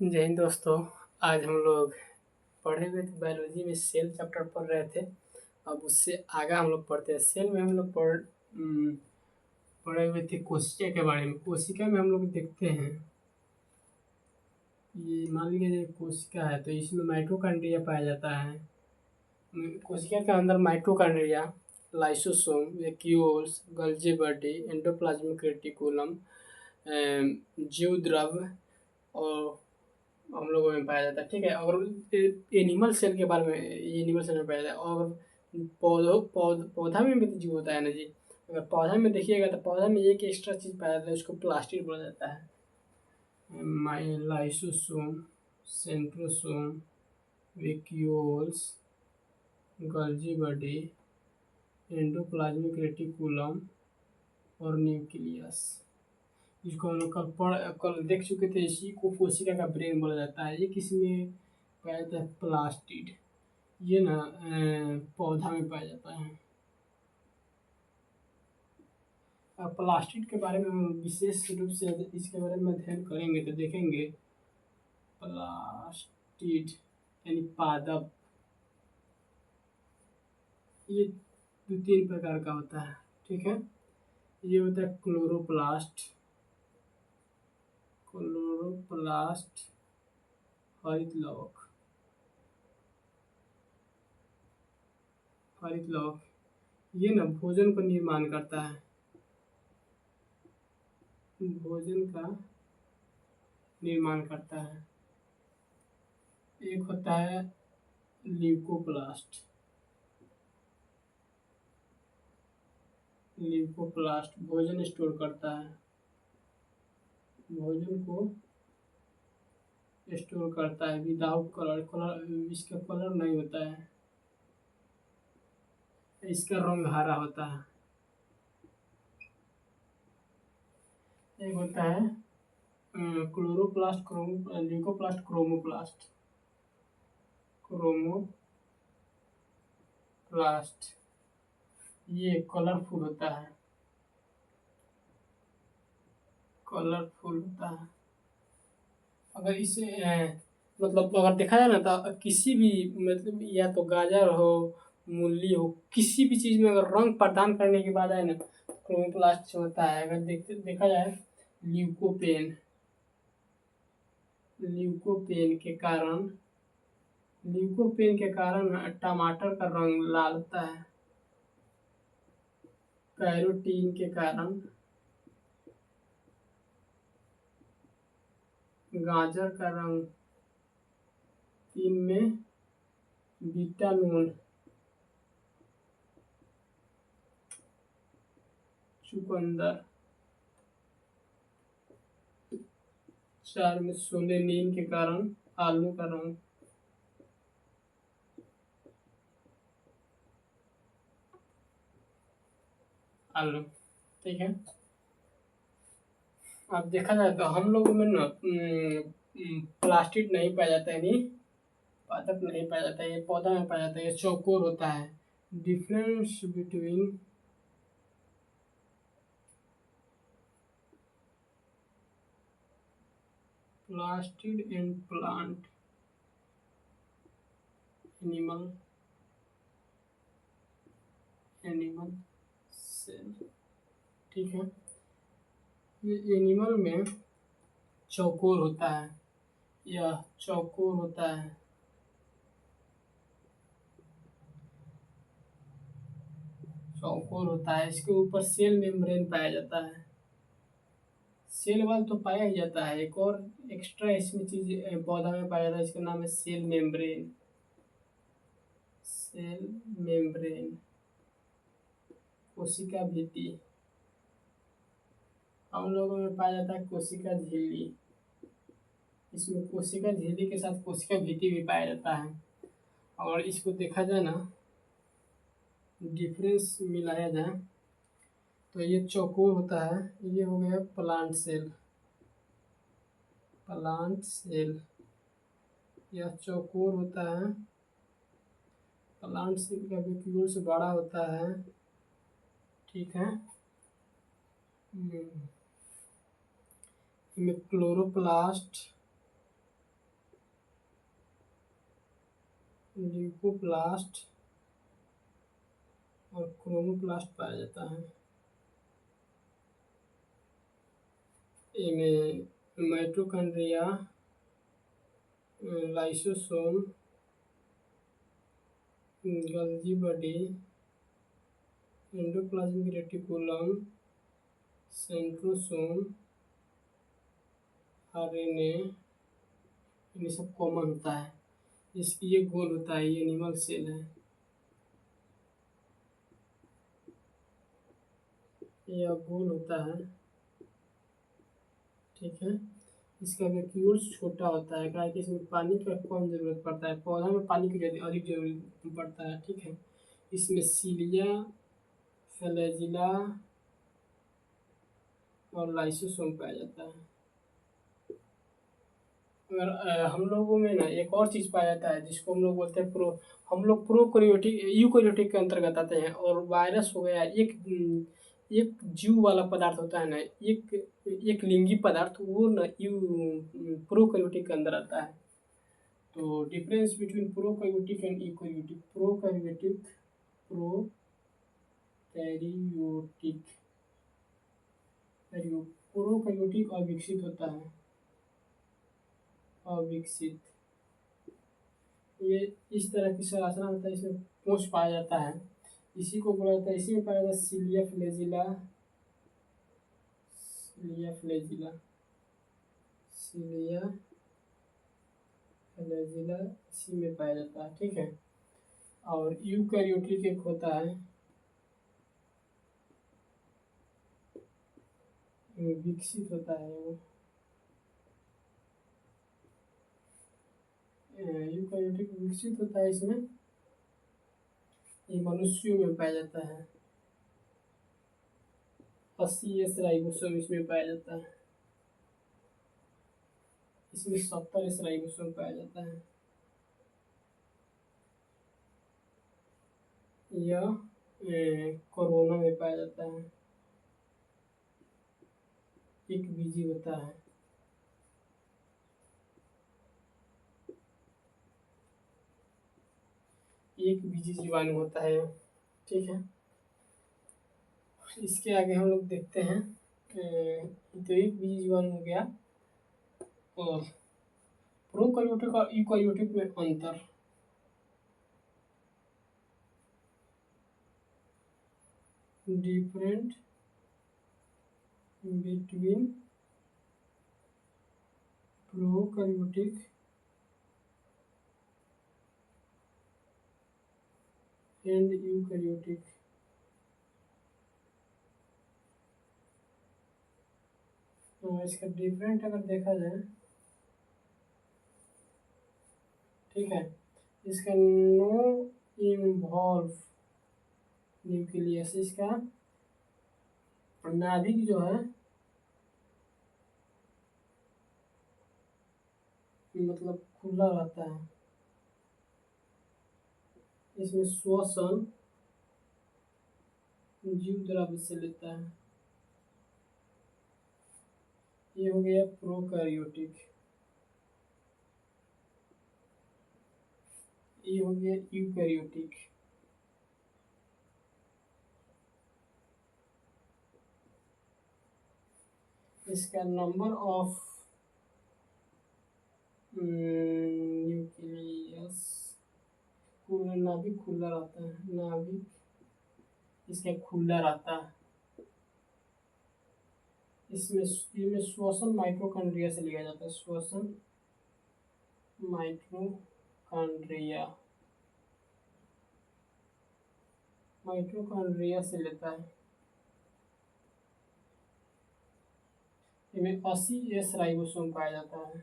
जय हिंद दोस्तों। आज हम लोग पढ़े हुए थे बायोलॉजी में सेल चैप्टर पढ़ रहे थे। अब उससे आगे हम लोग पढ़ते हैं। सेल में हम लोग पढ़े हुए थे कोशिका के बारे में। कोशिका में हम लोग देखते हैं, ये मान लीजिए ये कोशिका है तो इसमें माइटोकॉन्ड्रिया पाया जाता है। कोशिका के अंदर mitochondria, lysosome, vacuoles, Golgi body, endoplasmic reticulum, जीव द्रव और हम लोगों में पाया जाता है। ठीक है। और एनिमल सेल के बारे में, एनिमल सेल में पाया जाता है। और पौधा में भी तो जीव होता है ना जी। अगर पौधा में देखिएगा तो पौधा में एक एक्स्ट्रा चीज पाया जाता है, उसको प्लास्टिड बोला जाता है। Lysosome, centrosome, vacuoles, Golgi body, endoplasmic reticulum और न्यूक्लियस। जिसको हम लोग कल देख चुके थे। इसी को कोशिका का ब्रेन बोला जाता है। ये किसी में पाया जाता है? प्लास्टिड। ये ना पौधा में पाया जाता है। अब प्लास्टिड के बारे में हम विशेष रूप से इसके बारे में अध्ययन करेंगे तो देखेंगे प्लास्टिड यानी पादप, ये दो तीन प्रकार का होता है। ठीक है। ये होता है क्लोरोप्लास्ट, क्लोरोप्लास्ट, हरित लवक, हरित लवक। ये ना भोजन का निर्माण करता है, भोजन का निर्माण करता है। एक होता है ल्यूकोप्लास्ट, ल्यूकोप्लास्ट भोजन स्टोर करता है, भोजन को स्टोर करता है विदाउट कलर। कलर इसका कलर नहीं होता है, इसका रंग हरा होता है। एक होता है क्लोरोप्लास्ट, ल्यूकोप्लास्ट, क्रोमोप्लास्ट, क्रोमोप्लास्ट। ये कलरफुल होता है, कलरफुल होता है। अगर इसे मतलब अगर देखा जाए ना तो किसी भी, मतलब या तो गाजर हो, मूली हो, किसी भी चीज में अगर रंग प्रदान करने के बाद आए ना तो क्रोमोप्लास्ट होता है। अगर देखा जाए ल्यूकोपेन, ल्यूकोपेन के कारण, ल्यूकोपेन के कारण टमाटर का रंग लाल होता है। कैरोटीन के कारण गाजर का रंग, तीन में विटामिन, चुकंदर, चार में सोलेनिन के कारण आलू का रंग। आलू। ठीक है। अब देखा जाए तो हम लोगों में ना प्लास्टिक नहीं पाया जाता है, यानी पादप नहीं पाया जाता है। ये पौधा में पाया जाता है, ये चौकोर होता है। Difference between plastid and plant animal, animal cell. ठीक है। ये एनिमल में चौकोर होता है, यह चौकोर होता है। चौकोर होता है, इसके ऊपर सेल मेम्ब्रेन पाया जाता है। सेल वाल तो पाया ही जाता है, एक और एक्स्ट्रा इसमें चीज पौधा में पाया जाता है, इसका नाम है सेल मेम्ब्रेन। सेल मेम्ब्रेन, कोशिका भित्ति। हम लोगों में पाया जाता है कोशिका झिल्ली। इसमें कोशिका झिल्ली के साथ कोशिका भित्ति भी पाया जाता है। और इसको देखा जाए ना, डिफरेंस मिलाया जाए तो ये चौकोर होता है। ये हो गया प्लांट सेल, प्लांट सेल यह चौकोर होता है। प्लांट सेल का वैक्यूल से बड़ा होता है। ठीक है। इनमें क्लोरोप्लास्ट, ल्यूकोप्लास्ट और क्रोमोप्लास्ट पाया जाता है। इनमें mitochondria, lysosome, Golgi body, endoplasmic reticulum, centrosome, RNA, ये सब कॉमन होता है। इसकी ये गोल होता है, ये एनिमल सेल है, यह गोल होता है, ठीक है। इसका वैक्यूल्स छोटा होता है, क्या कि इसमें पानी का कम जरूरत पड़ता है, पौधा में पानी की अधिक जरूरत पड़ता है, ठीक है। इसमें सीलिया, फ्लैजिला और लाइसोसोम पाया जाता है। अगर हम लोगों में ना एक और चीज़ पाया जाता है जिसको हम लोग बोलते हैं हम लोग प्रोकैरियोटिक यूकैरियोटिक के अंतर्गत आते हैं। और वायरस हो गया एक जीव वाला पदार्थ होता है ना, एक लिंगी पदार्थ, वो ना प्रोकैरियोटिक के अंदर आता है। तो difference between prokaryotic and eukaryotic, prokaryotic prokaryotic अविकसित होता है, अविकसित। ये इस तरह की संरचना होता है, इसमें पूंछ पाया जाता है, इसी को बोला जाता है, इसी में पाया जाता है सीलिया फ्लैजिला, सीलिया फ्लैजिला, सीलिया फ्लैजिला इसी में पाया जाता है, ठीक है। और यूकैरियोटिक एक होता है, विकसित होता है वो, यूकैरियोटिक विकसित होता है, इसमें ये मनुष्यों में पाया जाता है। 80 राइबोसोम इसमें पाया जाता है, इसमें 70 राइबोसोम पाया जाता है। यह कोरोना में पाया जाता है, एक बीजी होता है। एक बीजी जीवाणु होता है, ठीक है। इसके आगे हम लोग देखते हैं, तो एक बीजी जीवाणु हो गया। और प्रोकैरियोटिक और यूकैरियोटिक में अंतर, different between prokaryotic and eukaryotic. इसका डिफरेंट अगर देखा जाए, ठीक है, इसका नो इन्वॉल्व न्यूक्लियस, इसका नाभिक जो है मतलब खुला रहता है, इसमें श्वसन जीव द्रव्य से लेता है। ये हो गया प्रोकैरियोटिक, ये हो गया यूकैरियोटिक। इसका नंबर ऑफ न्यूक्लियस, नाभिक खुला रहता है, नाभिक इसका खुला रहता है। इसमें श्वसन माइटोकॉन्ड्रिया से लिया जाता है, श्वसन माइटोकॉन्ड्रिया, माइटोकॉन्ड्रिया से लेता है। इनमें 80 राइबोसोम पाया जाता है,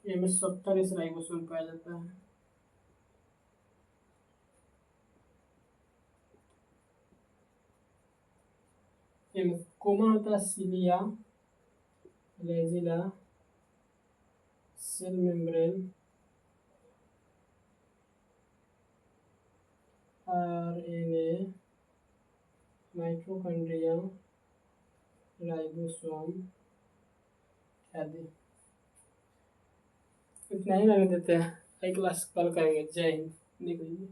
इनमें 70 राइबोसोम पाया जाता है। इनमें कॉमन होता है cilia, flagella, cell membrane, RNA, mitochondria, ribosome आदि। इतना ही रहने देते हैं, अगली क्लास कल करेंगे। जय हिंद। देखो ये